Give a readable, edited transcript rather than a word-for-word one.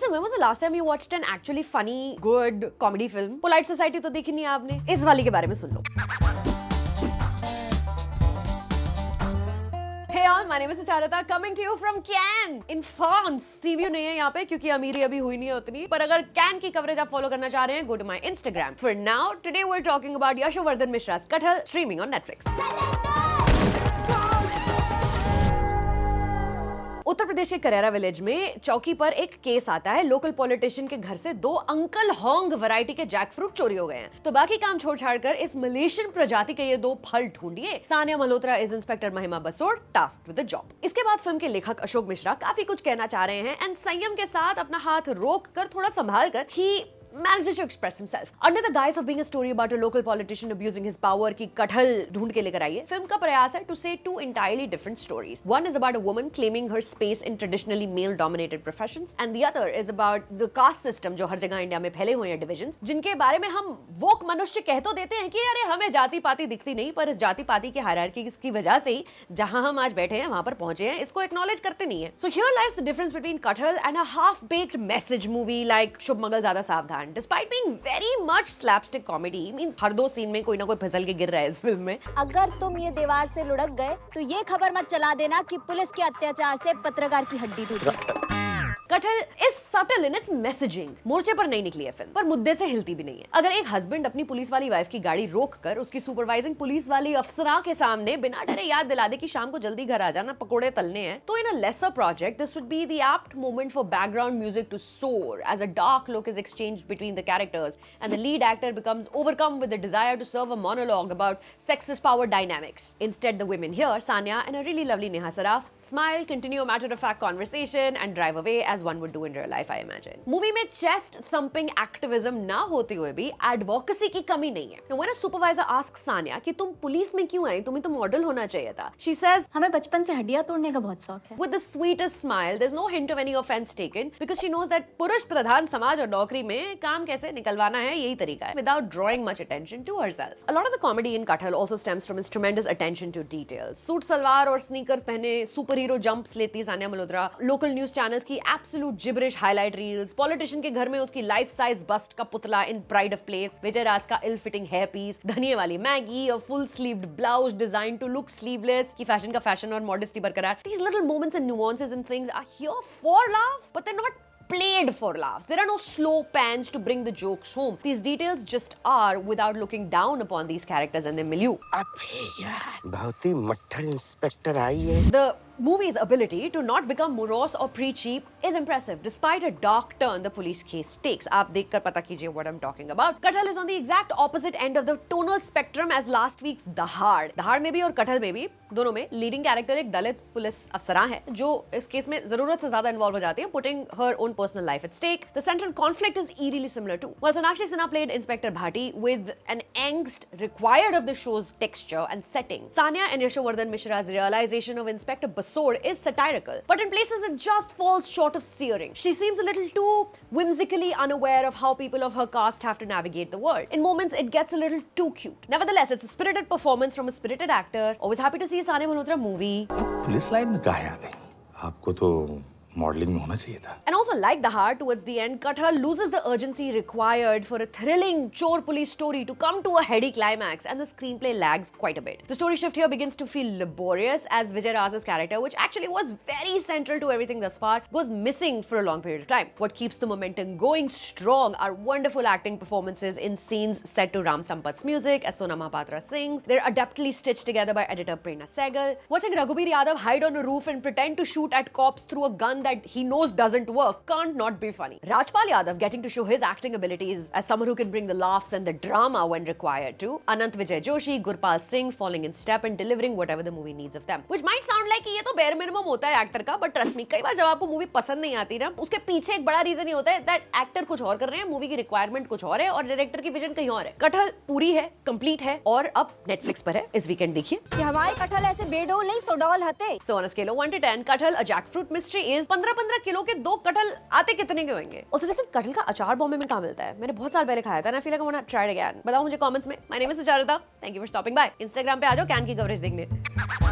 Listen, when was the last time you watched an actually funny, good comedy film? Polite Society तो देखी नहीं आपने? इस वाली के बारे में सुन लो. Hey all, my name is Sucharita, coming to you from Cannes in France. Sea view नहीं है यहाँ पे क्योंकि अमीरी अभी हुई नहीं है उतनी. पर अगर Cannes की कवरेज आप फॉलो करना चाह रहे हैं, go to my Instagram. For now, today we're talking about Yashovardhan Mishra's Kathal streaming on Netflix. Uttar Pradesh के करेरा विलेज में चौकी पर एक केस आता है. लोकल पॉलिटिशियन के घर से 2 अंकल होंग वैरायटी के जैकफ्रूट चोरी हो गए हैं. तो बाकी काम छोड़ छाड़कर इस मलेशियन प्रजाति के ये 2 फल ढूंढिए. सानिया मल्होत्रा इज इंस्पेक्टर महिमा Basod tasked with the job. इसके बाद फिल्म के लेखक अशोक मिश्रा काफी कुछ कहना चाह रहे हैं एंड संयम के साथ अपना हाथ रोक कर थोड़ा संभाल कर ही manages to express himself under the guise of being a story about a local politician abusing his power की कटहल ढूंढ के लेकर आई है. फिल्म का प्रयास है to say 2 entirely different stories. One is about a woman claiming her space in traditionally male dominated professions and the other is about the caste system जो हर जगह इंडिया में फैले हुए हैं divisions जिनके बारे में हम वोक मनुष्य कह तो देते हैं कि अरे हमें जाति पाति दिखती नहीं, पर इस जाति पाति की हायरार्की की वजह से ही जहां हम आज बैठे हैं वहां पर पहुंचे हैं, इसको एक्नॉलेज करते नहीं है. So here lies the difference between Kathal and a half-baked message movie like शुभ मंगल ज्यादा सावधान. Despite being very much slapstick comedy, means हर 2 सीन में कोई ना कोई फिसल के गिर रहा है इस फिल्म में. अगर तुम ये दीवार से लुढ़क गए तो ये खबर मत चला देना कि पुलिस के अत्याचार से पत्रकार की हड्डी टूट गई. कटहल is subtle in its messaging. मोर्चे पर नहीं निकली है फिल्म, पर मुद्दे से हिलती भी नहीं है. अगर एक हस्बैंड अपनी पुलिस वाली वाइफ की गाड़ी रोककर उसकी सुपरवाइजिंग पुलिस वाली अफसरा के सामने बिना डरे याद दिला दे कि शाम को जल्दी घर आ जाना, पकोड़े तलने हैं, तो in a lesser project this would be the apt moment for background music to soar as a dark look is exchanged between the characters and the lead actor becomes overcome with the desire to serve a monologue about sexist power dynamics. Instead, the women here, Sanya and a really lovely Neha Saraf, smile, continue a matter-of-fact conversation and drive away as one would do in real life, I imagine. Movie में chest thumping activism ना होते हुए भी advocacy की कमी नहीं है. Now when a supervisor asks Sanya कि तुम पुलिस में क्यों आई, तुम्हें तो मॉडल होना चाहिए था, she says हमें बचपन से हड्डियां तोड़ने का बहुत शौक है. with the sweetest smile. There's no hint of any offense taken because she knows that पुरुष प्रधान समाज और नौकरी में काम कैसे निकलवाना है यही तरीका है, without drawing much attention to herself. A lot of the comedy in Kathal also stems from his tremendous attention to details. Suit salwar और स्नीकर्स पहने सुपर हीरो जंप्स लेती Sania Malhotra, local news channels की absolute gibberish highlight reels, politician के घर में उसकी life size bust का पुतला in pride of place, Vijay Raaz का इल फिटिंग हेयर पीस, धनिये वाली Maggi, a full sleeved blouse design to look sleeveless की फैशन का फैशन और मॉडेस्टी बरकरार. These little moments and nuances and things are here for laughs, but they're not played for laughs. There are no slow pans to bring the jokes home. These details just are without looking down upon these characters and their milieu. अबे यार, बहुत ही मट्ठर inspector I है. The movie's ability to not become morose or preachy is impressive despite a dark turn the police case takes. आप देखकर पता कीजिए what I'm talking about. Kathal is on the exact opposite end of the tonal spectrum as last week's Dahad. Dahad में भी और कटहल में भी दोनों में लीडिंग कैरेक्टर एक दलित पुलिस अफसरा है जो इस केस में जरूरत से ज्यादा इन्वॉल्व हो जाती है, putting her own personal life at stake. The central conflict is eerily similar too. While Sonakshi Sinha played Inspector Bhati with an angst required of the show's texture and setting, Sanya and Yashovardhan Mishra's realization of Inspector Basod is satirical, but in places it just falls short of searing. She seems a little too whimsically unaware of how people of her caste have to navigate the world. In moments, it gets a little too cute. Nevertheless, it's a spirited performance from a spirited actor. Always happy to see a Sania Malhotra movie. आप police line में काहे आ गई? आपको तो modelling में होना चाहिए था. And also, like the heart, towards the end, Kathal loses the urgency required for a thrilling chore police story to come to a heady climax, and the screenplay lags quite a bit. The story shift here begins to feel laborious as Vijay Raz's character, which actually was very central to everything thus far, goes missing for a long period of time. What keeps the momentum going strong are wonderful acting performances in scenes set to Ram Sampath's music as Sona Mahapatra sings. They're adeptly stitched together by editor Prerna Sehgal. Watching Raghuveer Yadav hide on a roof and pretend to shoot at cops through a gun that he knows doesn't work can't not be funny. Rajpal Yadav getting to show his acting abilities as someone who can bring the laughs and the drama when required too. Anant Vijay Joshi, Gurpal Singh falling in step and delivering whatever the movie needs of them. Which might sound like ये तो bare minimum होता है actor का, but trust me, कई बार जब आपको movie पसंद नहीं आती ना, उसके पीछे एक बड़ा रीजन ही होता है that एक्टर कुछ और कर रहे हैं, मूवी की रिक्वायरमेंट कुछ और है और डायरेक्टर की विजन कहीं और है. कटहल पूरी है, कंप्लीट है और अब नेटफ्लिक्स पर है. इस वीकेंड देखिए. कि हमारे कटहल ऐसे बेडोल नहीं सोडोल हते. So on a scale of 1 to 10, Kathal, a jackfruit mystery is 15 kilo के 2 कटहल आते कितने के होंगे? Also listen, कटहल का अचार बॉम्बे में कहाँ मिलता है? मैंने बहुत साल पहले खाया था and I feel like I want to try it again. बताओ मुझे कमेंट्स में. My name is Sucharita. Thank you for stopping by. Instagram पे आ जाओ कैन की कवरेज देखने.